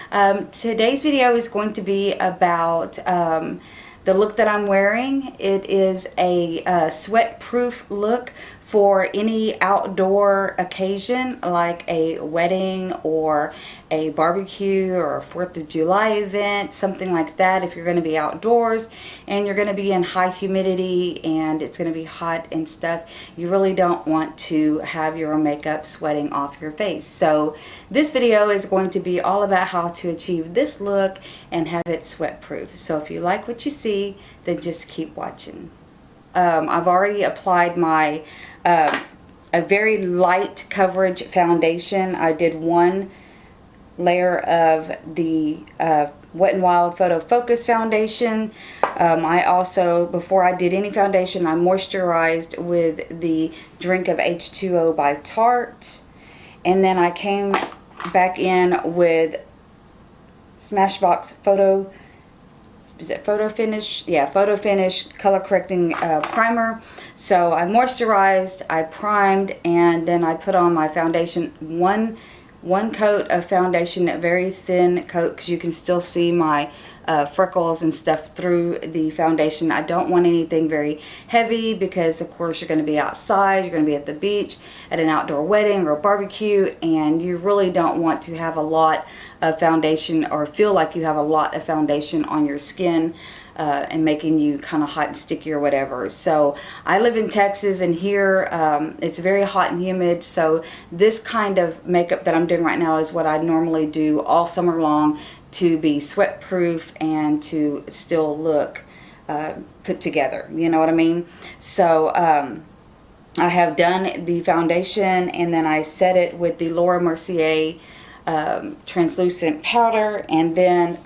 Today's video is going to be about the look that I'm wearing. It is a sweat-proof look for any outdoor occasion, like a wedding or a barbecue or a 4th of July event, something like that. If you're going to be outdoors and you're going to be in high humidity and it's going to be hot and stuff, you really don't want to have your makeup sweating off your face. So this video is going to be all about how to achieve this look and have it sweat proof. So if you like what you see, then just keep watching. I've already applied my a very light coverage foundation. I did one layer of the Wet n Wild Photo Focus foundation. I also, before I did any foundation, I moisturized with the Drink of H2O by Tarte. And then I came back in with Smashbox Photo, is it Photo Finish? Yeah, Photo Finish color correcting primer. So I moisturized, I primed, and then I put on my foundation, one coat of foundation, a very thin coat, because you can still see my freckles and stuff through the foundation. I don't want anything very heavy because of course you're going to be outside, you're going to be at the beach, at an outdoor wedding or a barbecue, and you really don't want to have a lot of foundation or feel like you have a lot of foundation on your skin and making you kind of hot and sticky or whatever. So I live in Texas, and here it's very hot and humid, so this kind of makeup that I'm doing right now is what I normally do all summer long to be sweat proof and to still look put together, you know what I mean? So I have done the foundation, and then I set it with the Laura Mercier translucent powder, and then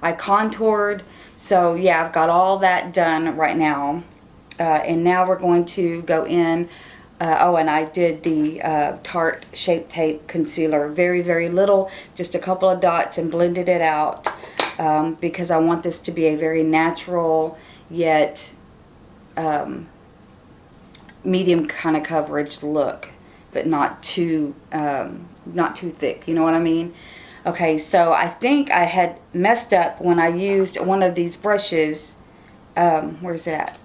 I contoured. So yeah, I've got all that done right now, and now we're going to go in. Oh, and I did the Tarte Shape Tape Concealer, very little, just a couple of dots, and blended it out because I want this to be a very natural yet medium kind of coverage look, but not too thick, you know what I mean? Okay, so I think I had messed up when I used one of these brushes. Where's it at?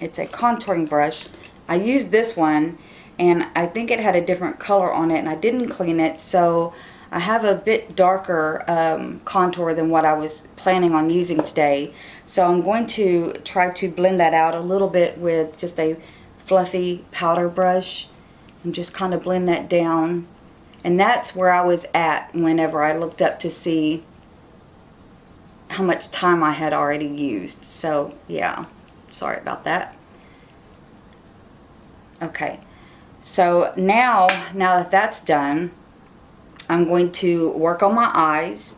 It's a contouring brush. I used this one, and I think it had a different color on it, and I didn't clean it, so I have a bit darker contour than what I was planning on using today. So I'm going to try to blend that out a little bit with just a fluffy powder brush and just kind of blend that down. And that's where I was at whenever I looked up to see how much time I had already used. So yeah, sorry about that. Okay, so now that that's done, I'm going to work on my eyes,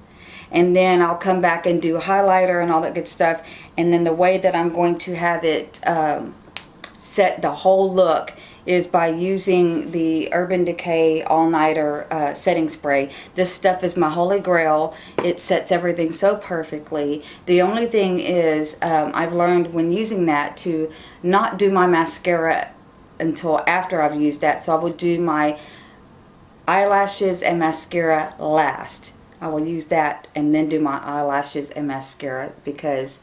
and then I'll come back and do highlighter and all that good stuff. And then the way that I'm going to have it set the whole look is by using the Urban Decay All Nighter setting spray. This stuff is my holy grail. It sets everything so perfectly. The only thing is I've learned when using that to not do my mascara until after I've used that. So I will do my eyelashes and mascara last. I will use that and then do my eyelashes and mascara, because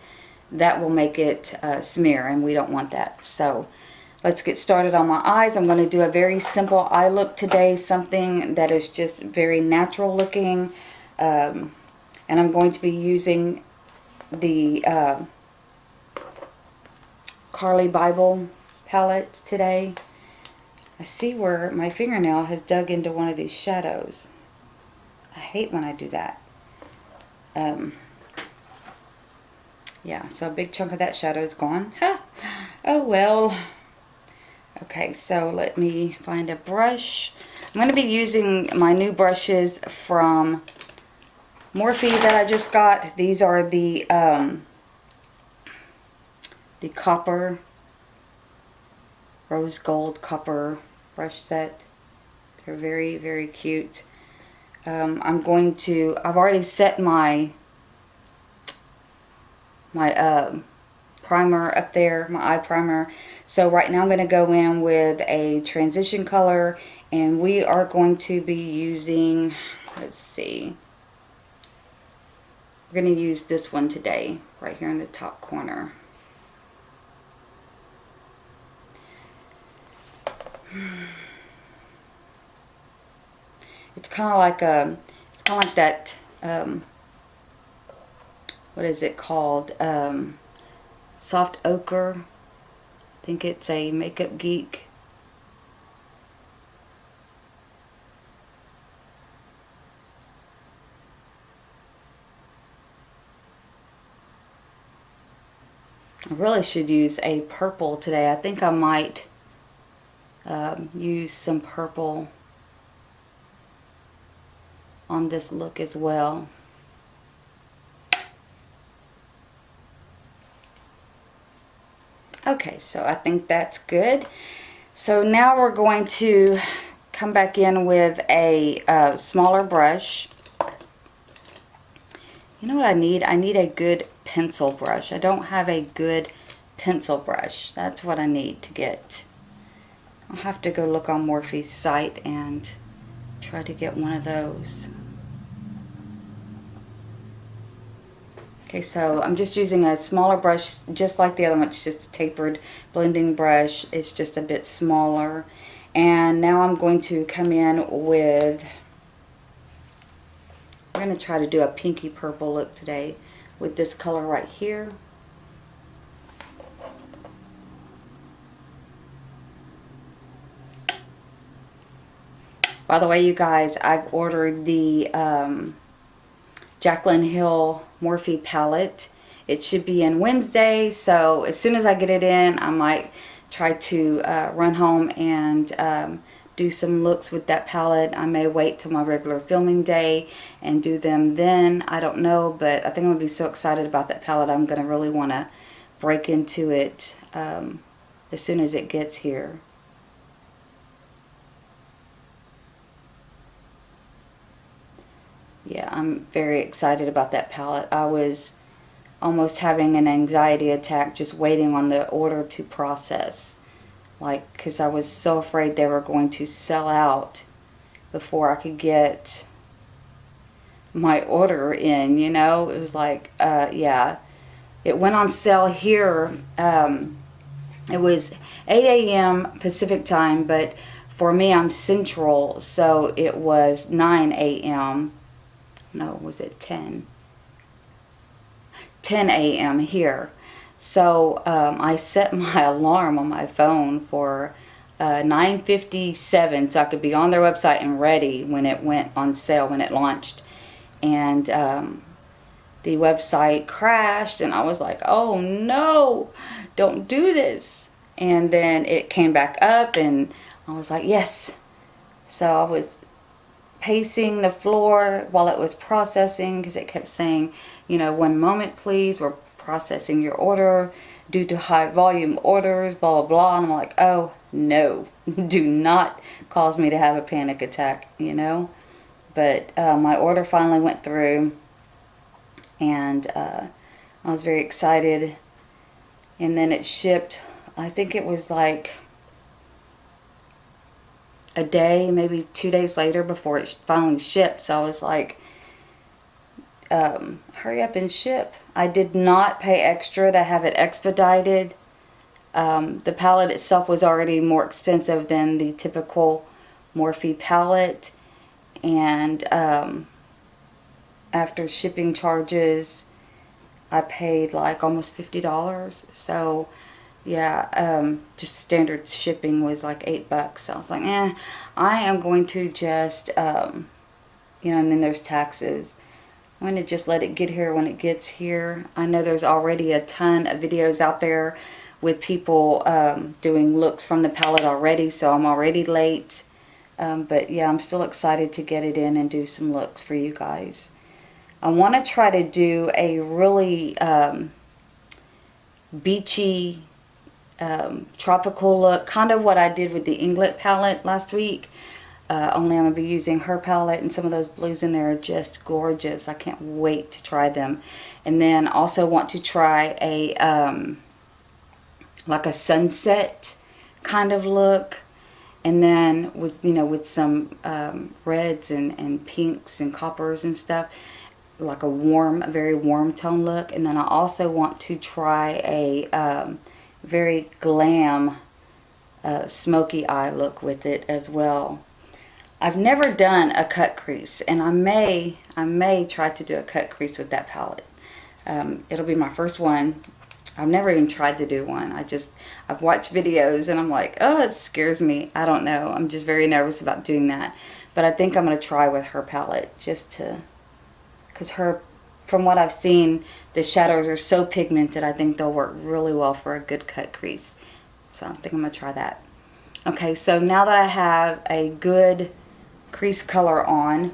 that will make it smear, and we don't want that. So let's get started on my eyes. I'm going to do a very simple eye look today, something that is just very natural looking. And I'm going to be using the Carly Bible palette today. I see where my fingernail has dug into one of these shadows. I hate when I do that. Yeah, so a big chunk of that shadow is gone. Huh. Oh well. Okay, so let me find a brush. I'm going to be using my new brushes from Morphe that I just got. These are the copper, rose gold copper brush set. They're very cute. I've already set my primer up there, my eye primer. So right now I'm going to go in with a transition color, and we are going to be using, let's see, We're going to use this one today, right here in the top corner. It's kind of like that, what is it called? Soft ochre. I think it's a Makeup Geek. I really should use a purple today. I think I might use some purple on this look as well. Okay, so I think that's good. So now we're going to come back in with a smaller brush. You know what I need? I need a good pencil brush. I don't have a good pencil brush. That's what I need to get. I'll have to go look on Morphe's site and try to get one of those. Okay, so I'm just using a smaller brush, just like the other one. It's just a tapered blending brush. It's just a bit smaller. And now I'm going to come in with, we're going to try to do a pinky purple look today with this color right here. By the way, you guys, I've ordered the Jaclyn Hill Morphe palette. It should be in Wednesday, so as soon as I get it in, I might try to run home and do some looks with that palette. I may wait till my regular filming day and do them then. I don't know, but I think I'm going to be so excited about that palette. I'm going to really want to break into it as soon as it gets here. Yeah, I'm very excited about that palette. I was almost having an anxiety attack just waiting on the order to process. Like, because I was so afraid they were going to sell out before I could get my order in, you know. It was like, yeah. It went on sale here. It was 8 a.m. Pacific time, but for me, I'm Central, so it was 9 a.m. No, was it 10? 10 a.m. here. So I set my alarm on my phone for 9:57 so I could be on their website and ready when it went on sale, when it launched. And the website crashed and I was like, oh no, don't do this. And then it came back up and I was like, yes. So I was pacing the floor while it was processing because it kept saying, you know, 1 moment please, we're processing your order due to high volume orders, blah blah blah. And I'm like, oh no, do not cause me to have a panic attack, you know. But my order finally went through and I was very excited, and then it shipped. I think it was like a day, maybe 2 days later before it finally shipped. So I was like, hurry up and ship. I did not pay extra to have it expedited. The palette itself was already more expensive than the typical Morphe palette, and after shipping charges I paid like almost $50. So yeah, just standard shipping was like $8. So I was like, I am going to just, you know, and then there's taxes. I'm going to just let it get here when it gets here. I know there's already a ton of videos out there with people doing looks from the palette already, so I'm already late. But yeah, I'm still excited to get it in and do some looks for you guys. I want to try to do a really beachy, tropical look, kind of what I did with the Inglet palette last week. Only I'm going to be using her palette, and some of those blues in there are just gorgeous. I can't wait to try them. And then also want to try a like a sunset kind of look, and then with, you know, with some reds and pinks and coppers and stuff. like a very warm tone look. And then I also want to try a very glam smoky eye look with it as well. I've never done a cut crease, and I may try to do a cut crease with that palette. It'll be my first one. I've never even tried to do one. I've watched videos and I'm like, oh, it scares me. I don't know. I'm just very nervous about doing that. But I think I'm going to try with her palette because from what I've seen, the shadows are so pigmented. I think they'll work really well for a good cut crease. So I think I'm going to try that. Okay, so now that I have a good crease color on,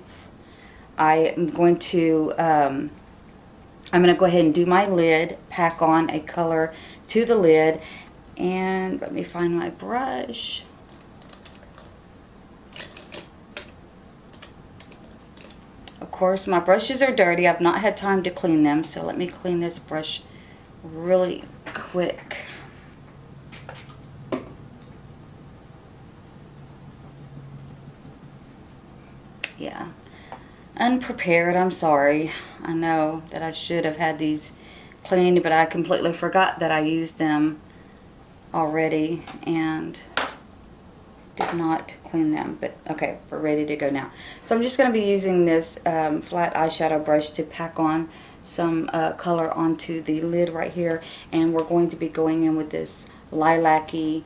I am going to go ahead and do my lid, pack on a color to the lid, and let me find my brush. Of course, my brushes are dirty. I've not had time to clean them, so let me clean this brush really quick. Yeah, unprepared, I'm sorry. I know that I should have had these cleaned, but I completely forgot that I used them already and did not clean them. But okay, we're ready to go now. So I'm just going to be using this flat eyeshadow brush to pack on some color onto the lid right here, and we're going to be going in with this lilac-y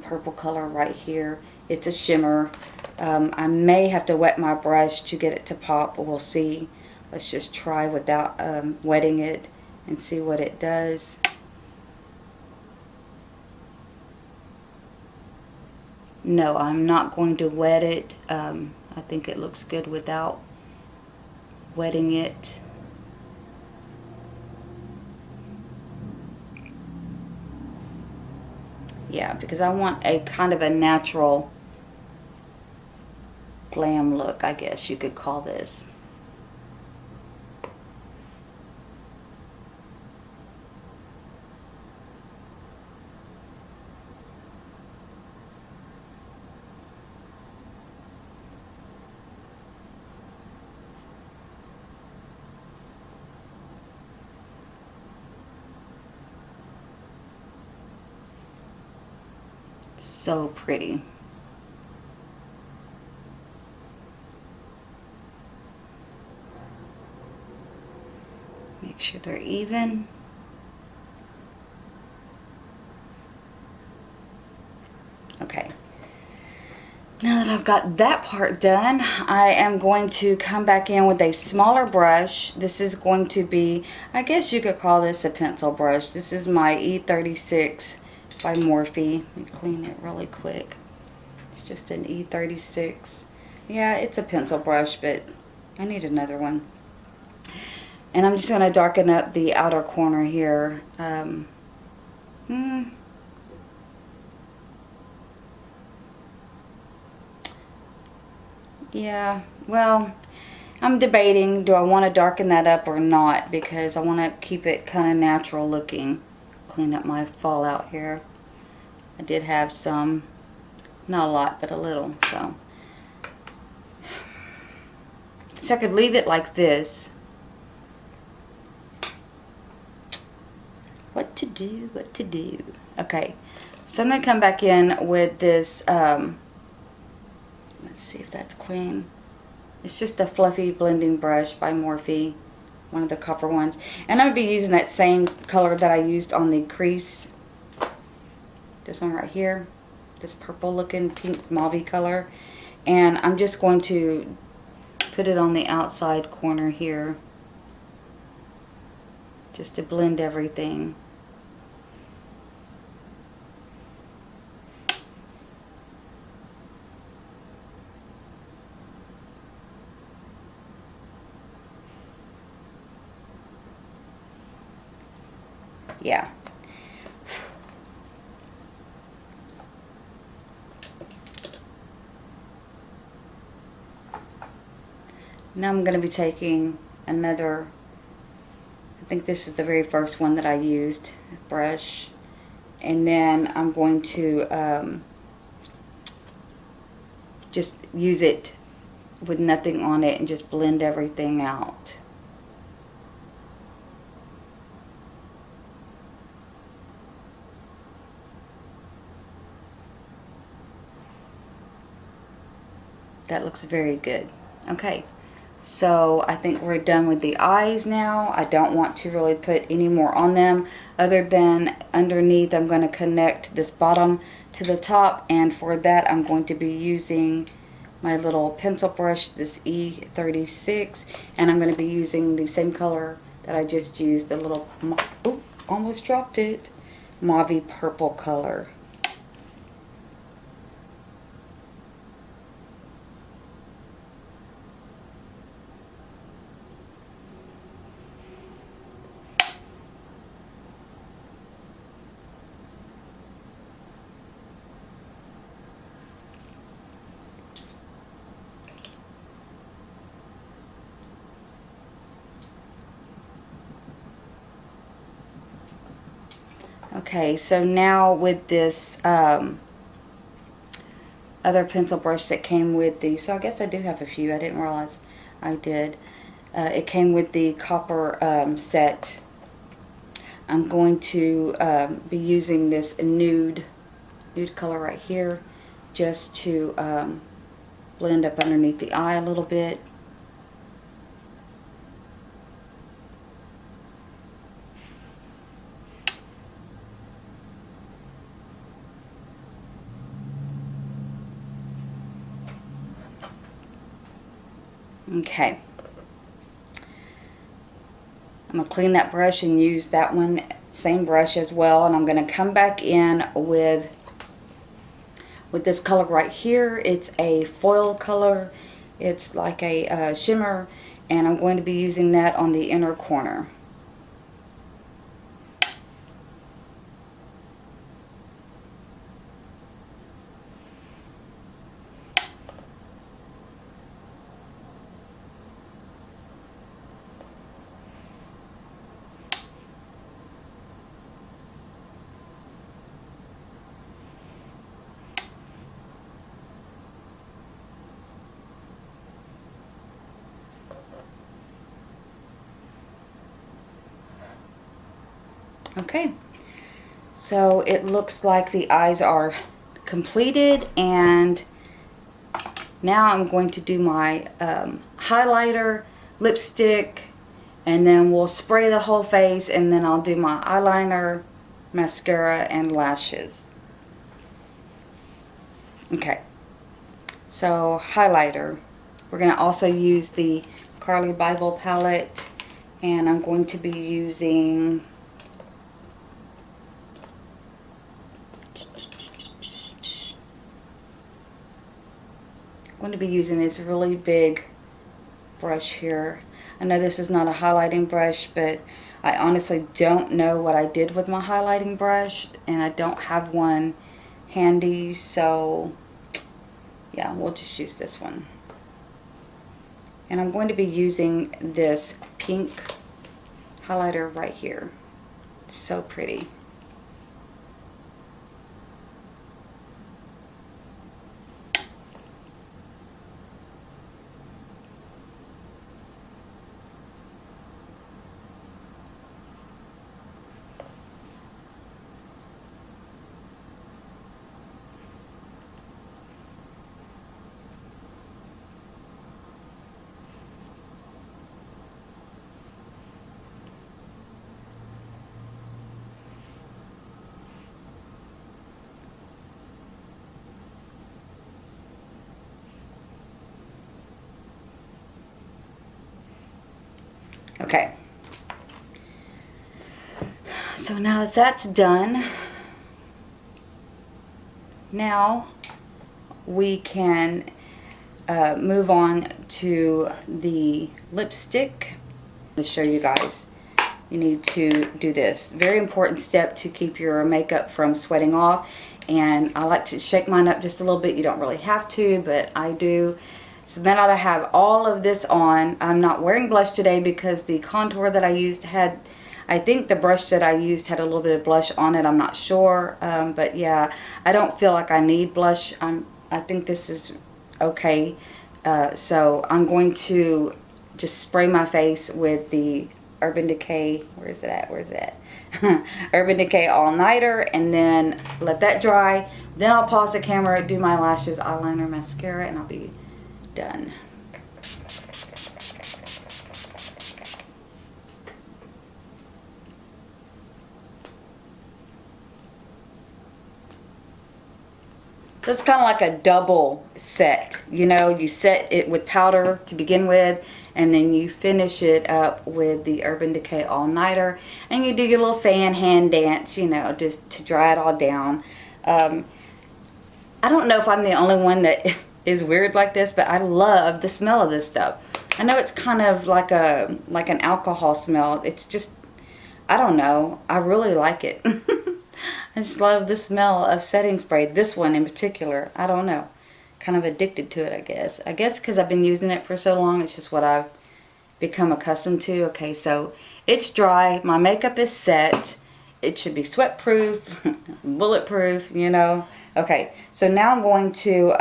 purple color right here. It's a shimmer. I may have to wet my brush to get it to pop. We'll see. Let's just try without wetting it and see what it does. No, I'm not going to wet it. I think it looks good without wetting it. Yeah, because I want a kind of a natural glam look, I guess you could call this. So pretty. Make sure they're even. Okay. Now that I've got that part done, I am going to come back in with a smaller brush. This is going to be, I guess you could call this a pencil brush. This is my E36 by Morphe. Let me clean it really quick. It's just an E36. Yeah, it's a pencil brush, but I need another one. And I'm just going to darken up the outer corner here. Yeah, well, I'm debating, do I want to darken that up or not, because I want to keep it kind of natural looking. Clean up my fallout here. I did have some, not a lot, but a little, so I could leave it like this. What to do, what to do. Okay, so I'm going to come back in with this, let's see if that's clean. It's just a fluffy blending brush by Morphe, one of the copper ones. And I'm going to be using that same color that I used on the crease. This one right here, this purple looking pink mauve color. And I'm just going to put it on the outside corner here, just to blend everything. Yeah. Now I'm going to be taking another, I think this is the very first one that I used, brush. And then I'm going to just use it with nothing on it and just blend everything out. That looks very good. Okay, so I think we're done with the eyes now. I don't want to really put any more on them other than underneath. I'm going to connect this bottom to the top, and for that I'm going to be using my little pencil brush, this E36, and I'm going to be using the same color that I just used, a little, oh, almost dropped it, mauve purple color. Okay, so now with this other pencil brush that came with the, so I guess I do have a few, I didn't realize I did. It came with the copper set. I'm going to be using this nude color right here just to blend up underneath the eye a little bit. Okay, I'm going to clean that brush and use that one, same brush as well, and I'm going to come back in with this color right here. It's a foil color, it's like a shimmer, and I'm going to be using that on the inner corner. Okay, so it looks like the eyes are completed, and now I'm going to do my highlighter, lipstick, and then we'll spray the whole face, and then I'll do my eyeliner, mascara, and lashes. Okay, so highlighter. We're going to also use the Carly Bible palette, and I'm going to be using this really big brush here. I know this is not a highlighting brush, but I honestly don't know what I did with my highlighting brush, and I don't have one handy, so yeah, we'll just use this one. And I'm going to be using this pink highlighter right here. It's so pretty. Okay, so now that that's done, now we can move on to the lipstick. Let me show you guys. You need to do this. Very important step to keep your makeup from sweating off. And I like to shake mine up just a little bit. You don't really have to, but I do. So now that I have all of this on, I'm not wearing blush today because the contour that I used had, I think the brush that I used had a little bit of blush on it. I'm not sure, but yeah, I don't feel like I need blush. I think this is okay. So I'm going to just spray my face with the Urban Decay, where is it at? Urban Decay All Nighter, and then let that dry. Then I'll pause the camera, do my lashes, eyeliner, mascara, and I'll be done. So it's kind of like a double set, you know, you set it with powder to begin with, and then you finish it up with the Urban Decay All-Nighter, and you do your little fan hand dance, you know, just to dry it all down. I don't know if I'm the only one that is weird like this, but I love the smell of this stuff. I know it's kind of like an alcohol smell. It's just, I don't know, I really like it. I just love the smell of setting spray. This one in particular. I don't know. Kind of addicted to it, I guess. I guess because I've been using it for so long. It's just what I've become accustomed to. Okay, so it's dry. My makeup is set. It should be sweat proof, bulletproof, you know. Okay, so now I'm going to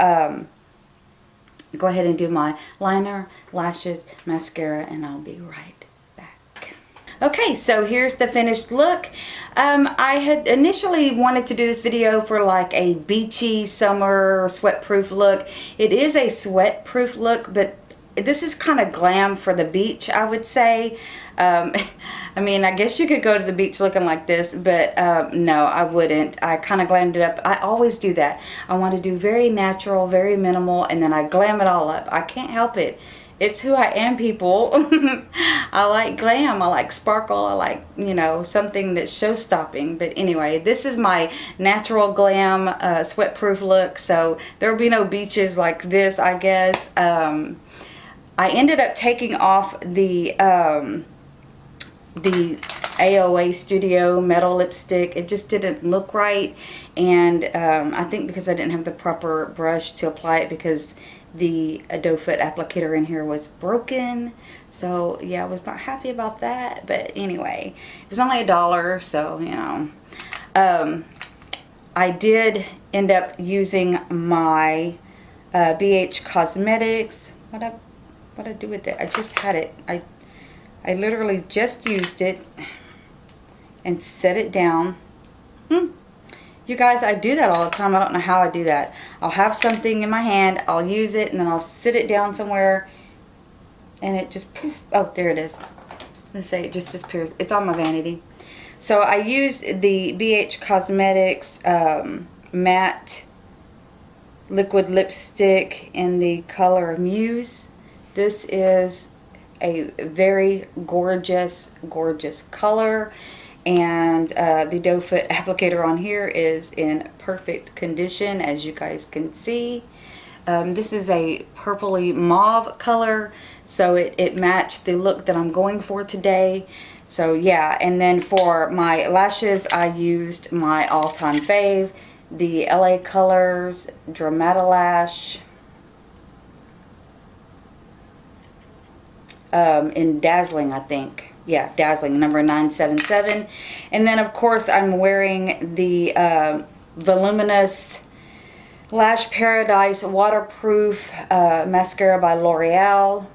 go ahead and do my liner, lashes, mascara, and I'll be right back. Okay, so here's the finished look. I had initially wanted to do this video for like a beachy summer sweat-proof look. It is a sweat-proof look, but this is kind of glam for the beach, I would say. I mean, I guess you could go to the beach looking like this, but no, I wouldn't. I kind of glammed it up. I always do that. I want to do very natural, very minimal, and then I glam it all up. I can't help it. It's who I am, people. I like glam. I like sparkle. I like, you know, something that's show-stopping. But anyway, this is my natural glam sweat-proof look. So there will be no beaches like this, I guess. I ended up taking off the AOA Studio metal lipstick. It just didn't look right. And I think because I didn't have the proper brush to apply it, because the doe foot applicator in here was broken. So yeah, I was not happy about that. But anyway, it was only $1, so you know. I did end up using my BH Cosmetics. What I do with it? I just had it. I literally just used it and set it down. You guys, I do that all the time. I don't know how I do that. I'll have something in my hand, I'll use it, and then I'll sit it down somewhere, and it just poof. Oh, there it is. Let's say it just disappears. It's on my vanity. So I used the BH Cosmetics matte liquid lipstick in the color Muse. This is a very gorgeous, gorgeous color. And the doe foot applicator on here is in perfect condition, as you guys can see. This is a purpley mauve color, so it matched the look that I'm going for today. So yeah, and then for my lashes, I used my all-time fave, the LA Colors Dramatalash in Dazzling, I think. Yeah, Dazzling, number 977. And then, of course, I'm wearing the Voluminous Lash Paradise Waterproof Mascara by L'Oreal.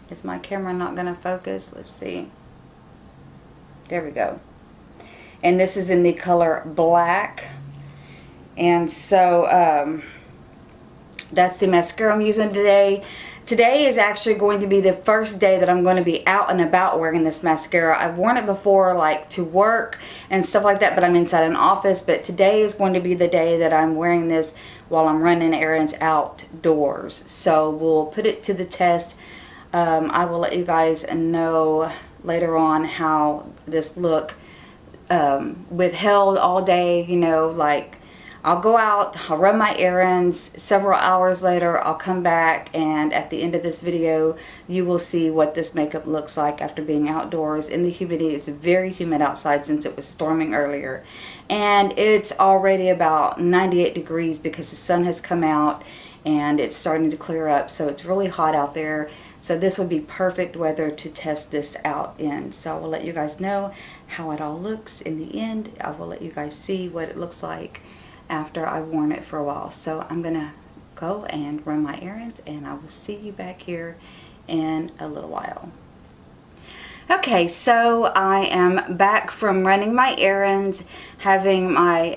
Is my camera not going to focus? Let's see. There we go. And this is in the color Black. And so, that's the mascara I'm using today. Today is actually going to be the first day that I'm going to be out and about wearing this mascara. I've worn it before, like to work and stuff like that, but I'm inside an office. But today is going to be the day that I'm wearing this while I'm running errands outdoors. So we'll put it to the test. I will let you guys know later on how this look withheld all day, you know, like I'll go out, I'll run my errands, several hours later I'll come back, and at the end of this video you will see what this makeup looks like after being outdoors in the humidity. It's very humid outside since it was storming earlier, and it's already about 98 degrees because the sun has come out and it's starting to clear up, so it's really hot out there. So this would be perfect weather to test this out in. So I will let you guys know how it all looks in the end. I will let you guys see what it looks like after I've worn it for a while. So I'm gonna go and run my errands, and I will see you back here in a little while. Okay, so I am back from running my errands, having my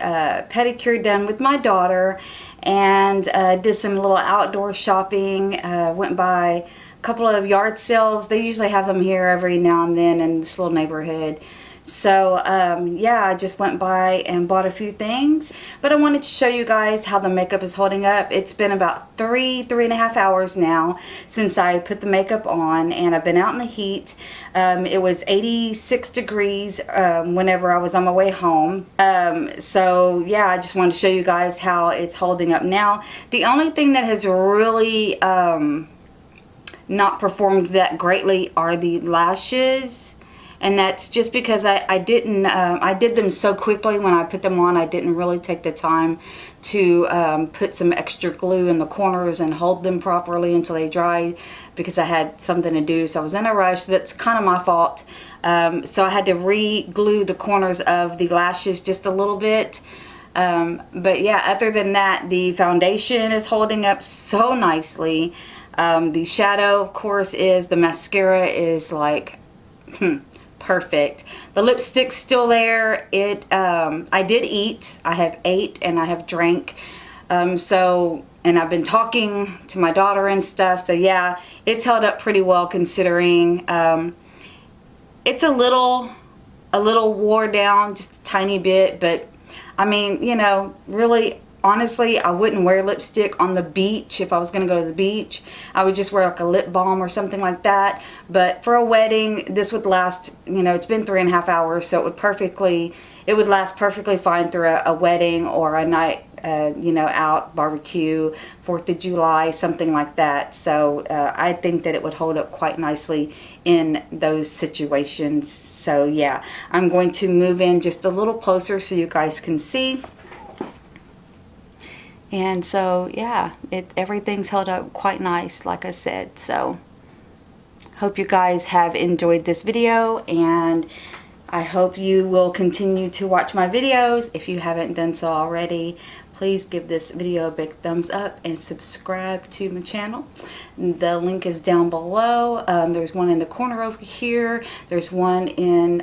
pedicure done with my daughter, and did some little outdoor shopping. Went by a couple of yard sales. They usually have them here every now and then in this little neighborhood. So yeah, I just went by and bought a few things, but I wanted to show you guys how the makeup is holding up. It's been about three and a half hours now since I put the makeup on, and I've been out in the heat. It was 86 degrees whenever I was on my way home. So yeah, I just wanted to show you guys how it's holding up now. The only thing that has really not performed that greatly are the lashes. And that's just because I did them so quickly when I put them on. I didn't really take the time to put some extra glue in the corners and hold them properly until they dried, because I had something to do. So I was in a rush. That's kind of my fault. So I had to re-glue the corners of the lashes just a little bit. But yeah, other than that, the foundation is holding up so nicely. The shadow, of course, the mascara is like... perfect. The lipstick's still there. I did eat. I have ate and I have drank. And I've been talking to my daughter and stuff. So yeah, it's held up pretty well considering. It's a little wore down, just a tiny bit, but I mean, you know, really, honestly, I wouldn't wear lipstick on the beach. If I was going to go to the beach, I would just wear like a lip balm or something like that. But for a wedding, this would last, you know, it's been 3.5 hours, so it would last perfectly fine through a wedding or a night, you know, out, barbecue, 4th of July, something like that. So I think that it would hold up quite nicely in those situations. So yeah, I'm going to move in just a little closer so you guys can see. And so yeah, everything's held up quite nice, like I said. So hope you guys have enjoyed this video, and I hope you will continue to watch my videos. If you haven't done so already, please give this video a big thumbs up and subscribe to my channel. The link is down below. There's one in the corner over here. There's one in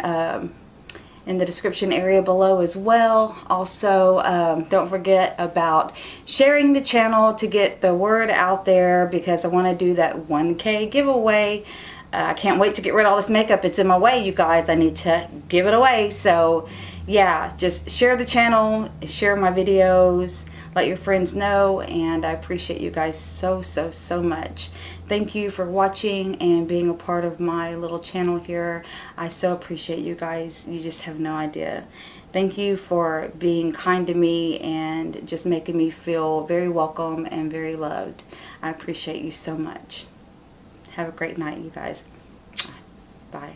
the description area below as well. Also, don't forget about sharing the channel to get the word out there, because I want to do that 1K giveaway. I can't wait to get rid of all this makeup. It's in my way, you guys. I need to give it away. So yeah, just share the channel, share my videos, let your friends know, and I appreciate you guys so much. Thank you for watching and being a part of my little channel here. I so appreciate you guys. You just have no idea. Thank you for being kind to me and just making me feel very welcome and very loved. I appreciate you so much. Have a great night, you guys. Bye.